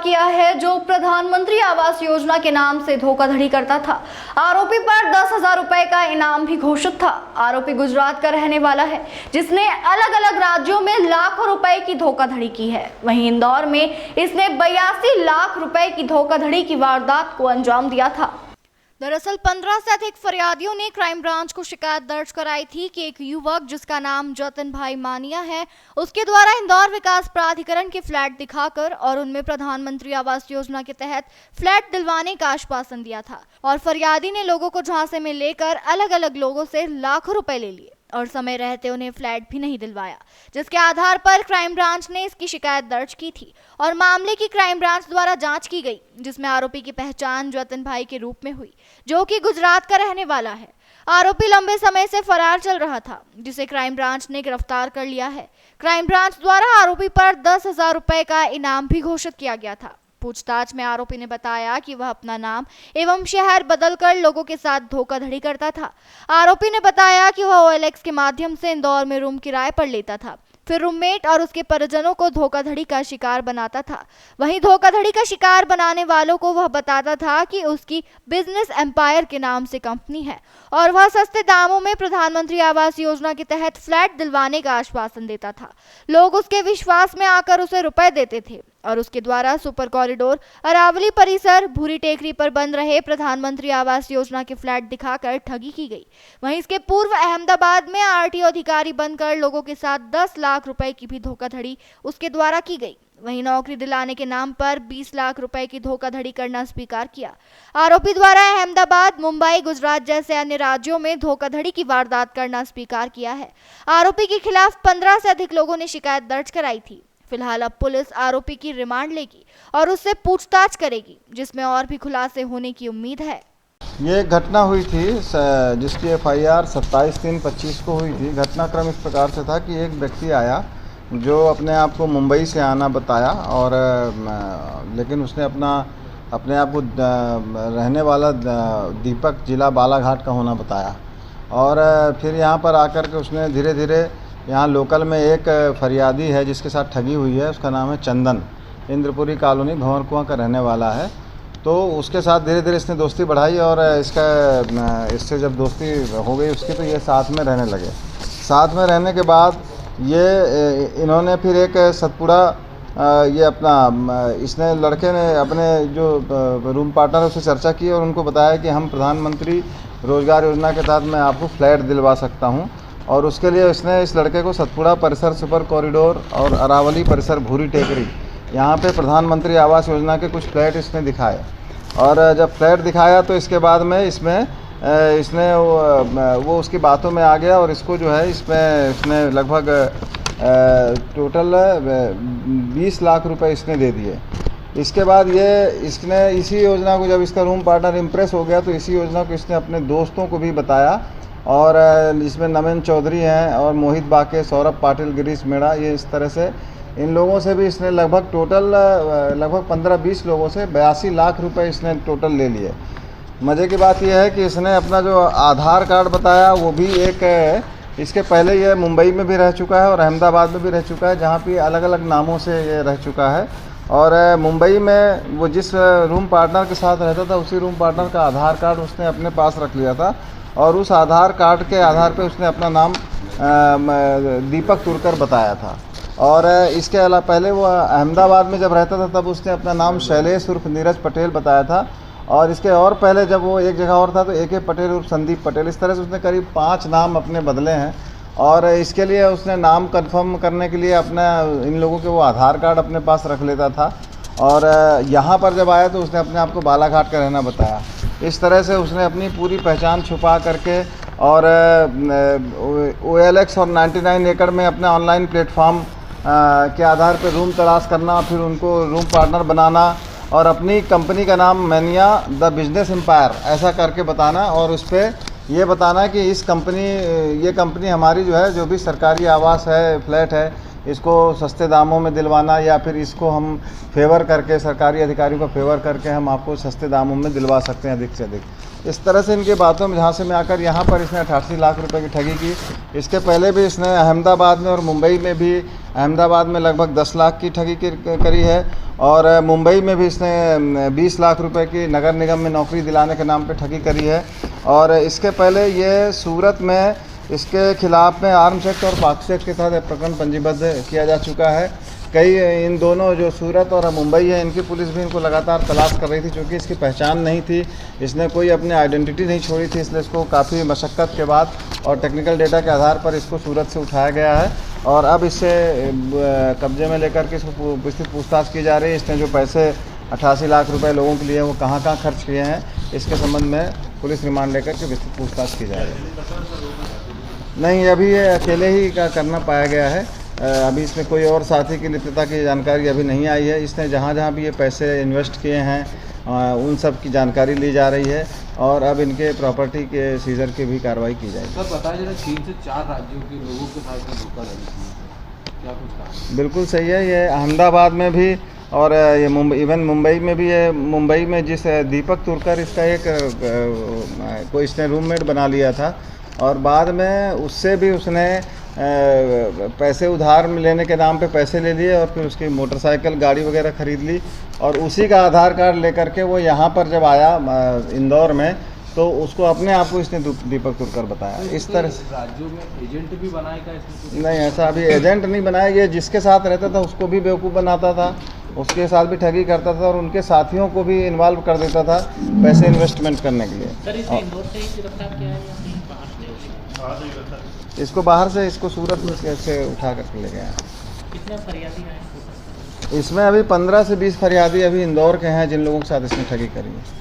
किया है जो प्रधानमंत्री आवास योजना के नाम से धोखाधड़ी करता था। आरोपी पर 10,000 रुपए का इनाम भी घोषित था। आरोपी गुजरात का रहने वाला है जिसने अलग अलग राज्यों में लाखों रुपए की धोखाधड़ी की है। वहीं इंदौर में इसने 82 लाख रुपए की धोखाधड़ी की वारदात को अंजाम दिया था। दरअसल 15 से अधिक फरियादियों ने क्राइम ब्रांच को शिकायत दर्ज कराई थी कि एक युवक जिसका नाम जतिन भाई मानिया है, उसके द्वारा इंदौर विकास प्राधिकरण के फ्लैट दिखाकर और उनमें प्रधानमंत्री आवास योजना के तहत फ्लैट दिलवाने का आश्वासन दिया था और फरियादी ने लोगों को झांसे में लेकर अलग अलग लोगों से लाखों रुपए ले लिए और समय रहते उन्हें फ्लैट भी नहीं दिलवाया, जिसके आधार पर क्राइम ब्रांच ने इसकी शिकायत दर्ज की थी और मामले की क्राइम ब्रांच द्वारा जांच की गई, जिसमें आरोपी की पहचान जतिन भाई के रूप में हुई, जो कि गुजरात का रहने वाला है। आरोपी लंबे समय से फरार चल रहा था, जिसे क्राइम ब्रांच ने गिरफ्तार कर लिया है। क्राइम ब्रांच द्वारा आरोपी पर 10,000 रुपए का इनाम भी घोषित किया गया था। पूछताछ में आरोपी ने बताया कि वह अपना नाम एवं शहर बदलकर लोगों के साथ धोखाधड़ी करता था। आरोपी ने बताया कि वह OLX के माध्यम से इंदौर में रूम किराए पर लेता था, फिर रूममेट और उसके परिजनों को धोखाधड़ी का शिकार बनाता था। वहीं धोखाधड़ी का शिकार बनाने वालों को वह बताता था कि उसकी बिजनेस एम्पायर के नाम से कंपनी है और वह सस्ते दामों में प्रधानमंत्री आवास योजना के तहत फ्लैट दिलवाने का आश्वासन देता था। लोग उसके विश्वास में आकर उसे रुपए देते थे और उसके द्वारा सुपर कॉरिडोर, अरावली परिसर, भूरी टेकरी पर बन रहे प्रधानमंत्री आवास योजना के फ्लैट दिखाकर ठगी की गई। वहीं इसके पूर्व अहमदाबाद में RTO अधिकारी बनकर लोगों के साथ 10 लाख रुपए की भी धोखाधड़ी उसके द्वारा की गई। वहीं नौकरी दिलाने के नाम पर 20 लाख रुपए की धोखाधड़ी करना स्वीकार किया। आरोपी द्वारा अहमदाबाद, मुंबई, गुजरात जैसे अन्य राज्यों में धोखाधड़ी की वारदात करना स्वीकार किया है। आरोपी के खिलाफ 15 से अधिक लोगों ने शिकायत दर्ज कराई थी। फिलहाल अब पुलिस आरोपी की रिमांड लेगी और उससे पूछताछ करेगी, जिसमें और भी खुलासे होने की उम्मीद है। ये एक घटना हुई थी जिसकी FIR 27/3/25 को हुई थी। घटनाक्रम इस प्रकार से था कि एक व्यक्ति आया जो अपने आप को मुंबई से आना बताया और लेकिन उसने अपने आप को रहने वाला दीपक, जिला बालाघाट का होना बताया और फिर यहाँ पर आकर के उसने धीरे धीरे यहाँ लोकल में एक फरियादी है जिसके साथ ठगी हुई है, उसका नाम है चंदन, इंद्रपुरी कॉलोनी, भंवर कुआं का रहने वाला है। तो उसके साथ धीरे धीरे इसने दोस्ती बढ़ाई और इससे जब दोस्ती हो गई उसकी तो ये साथ में रहने लगे। साथ में रहने के बाद इन्होंने फिर एक सतपुड़ा इसने लड़के ने अपने जो रूम पार्टनर उससे चर्चा की और उनको बताया कि हम प्रधानमंत्री रोजगार योजना के तहत मैं आपको फ्लैट दिलवा सकता हूँ और उसके लिए इसने इस लड़के को सतपुड़ा परिसर, सुपर कॉरिडोर और अरावली परिसर, भूरी टेकरी, यहाँ पे प्रधानमंत्री आवास योजना के कुछ फ्लैट इसने दिखाए और जब फ्लैट दिखाया तो इसके बाद में इसने वो उसकी बातों में आ गया और इसको जो है इसने लगभग टोटल 20 लाख रुपए इसने दे दिए। इसके बाद इसने इसी योजना को, जब इसका रूम पार्टनर इम्प्रेस हो गया तो इसी योजना को इसने अपने दोस्तों को भी बताया और इसमें नवीन चौधरी हैं और मोहित बाके, सौरभ पाटिल, गिरीश मेड़ा, ये इस तरह से इन लोगों से भी इसने लगभग टोटल 15-20 लोगों से 82 लाख रुपए इसने टोटल ले लिए। मज़े की बात यह है कि इसने अपना जो आधार कार्ड बताया वो भी इसके पहले ये मुंबई में भी रह चुका है और अहमदाबाद में भी रह चुका है, जहाँ पे अलग अलग नामों से ये रह चुका है। और मुंबई में वो जिस रूम पार्टनर के साथ रहता था उसी रूम पार्टनर का आधार कार्ड उसने अपने पास रख लिया था और उस आधार कार्ड के आधार पे उसने अपना नाम दीपक तुरकर बताया था। और इसके अलावा पहले वो अहमदाबाद में जब रहता था तब उसने अपना नाम शैलेश उर्फ नीरज पटेल बताया था और इसके और पहले जब वो एक जगह और था तो AK पटेल उर्फ संदीप पटेल। इस तरह से उसने करीब 5 नाम अपने बदले हैं और इसके लिए उसने नाम कंफर्म करने के लिए अपना इन लोगों के वो आधार कार्ड अपने पास रख लेता था और यहाँ पर जब आया तो उसने अपने आप को बालाघाट का रहना बताया। इस तरह से उसने अपनी पूरी पहचान छुपा करके और OLX और 99 एकड़ में अपने ऑनलाइन प्लेटफॉर्म के आधार पर रूम तलाश करना, फिर उनको रूम पार्टनर बनाना और अपनी कंपनी का नाम मैनिया द बिजनेस एम्पायर ऐसा करके बताना और उस पर ये बताना कि ये कंपनी हमारी जो है, जो भी सरकारी आवास है, फ्लैट है, इसको सस्ते दामों में दिलवाना या फिर इसको हम फेवर करके, सरकारी अधिकारियों को फेवर करके हम आपको सस्ते दामों में दिलवा सकते हैं अधिक से अधिक। इस तरह से इनके बातों में झांसे में आकर यहाँ पर इसने 88 लाख रुपए की ठगी की। इसके पहले भी इसने अहमदाबाद में और मुंबई में भी, अहमदाबाद में लगभग 10 लाख की ठगी करी है और मुंबई में भी इसने 20 लाख रुपए की नगर निगम में नौकरी दिलाने के नाम पे ठगी करी है। और इसके पहले ये सूरत में इसके खिलाफ में आर्म्स एक्ट और पॉक्सो एक्ट के तहत प्रकरण पंजीबद्ध किया जा चुका है। कई इन दोनों जो सूरत और मुंबई है, इनकी पुलिस भी इनको लगातार तलाश कर रही थी, क्योंकि इसकी पहचान नहीं थी, इसने कोई अपनी आइडेंटिटी नहीं छोड़ी थी, इसलिए इसको काफ़ी मशक्क़त के बाद और टेक्निकल डेटा के आधार पर इसको सूरत से उठाया गया है। और अब इससे कब्जे में लेकर के इसको विस्तृत पूछताछ की जा रही है। इसने जो पैसे 88 लाख रुपए लोगों के लिए वो कहाँ खर्च किए हैं, इसके संबंध में पुलिस रिमांड लेकर के विस्तृत पूछताछ की जा रही है। नहीं, अभी ये अकेले ही का करना पाया गया है। अभी इसमें कोई और साथी की लिप्तता की जानकारी अभी नहीं आई है। इसने जहाँ जहाँ भी ये पैसे इन्वेस्ट किए हैं उन सब की जानकारी ली जा रही है और अब इनके प्रॉपर्टी के सीजर की भी कार्रवाई की जाएगी। सर बताया जा रहा है 3 से 4 राज्यों के लोगों के साथ धोखाधड़ी की है, क्या कुछ कहा? बिल्कुल सही है। ये अहमदाबाद में भी और ये मुंबई में भी है। मुंबई में जिस दीपक तुर्कर इसका एक कोई इसने रूममेट बना लिया था और बाद में उससे भी उसने पैसे उधार लेने के नाम पे पैसे ले लिए और फिर उसकी मोटरसाइकिल गाड़ी वगैरह ख़रीद ली और उसी का आधार कार्ड लेकर के वो यहाँ पर जब आया इंदौर में तो उसको अपने आप को इसने दीपक तुर्कर बताया। तो इस तरह से राज्यों में एजेंट भी बनाएगा इसमें? नहीं, ऐसा अभी एजेंट नहीं बनाया। ये जिसके साथ रहता था उसको भी बेवकूफ़ बनाता था, उसके साथ भी ठगी करता था और उनके साथियों को भी इन्वॉल्व कर देता था पैसे इन्वेस्टमेंट करने के लिए। सर इसे इंदौर से ही गिरफ्तार किया है या कहीं बाहर से? इसको बाहर से इसको सूरत में कैसे उठा करके ले गया। कितने फरियादी हैं? इसमें अभी 15 से 20 फरियादी अभी इंदौर के हैं जिन लोगों के साथ इसने ठगी करी है।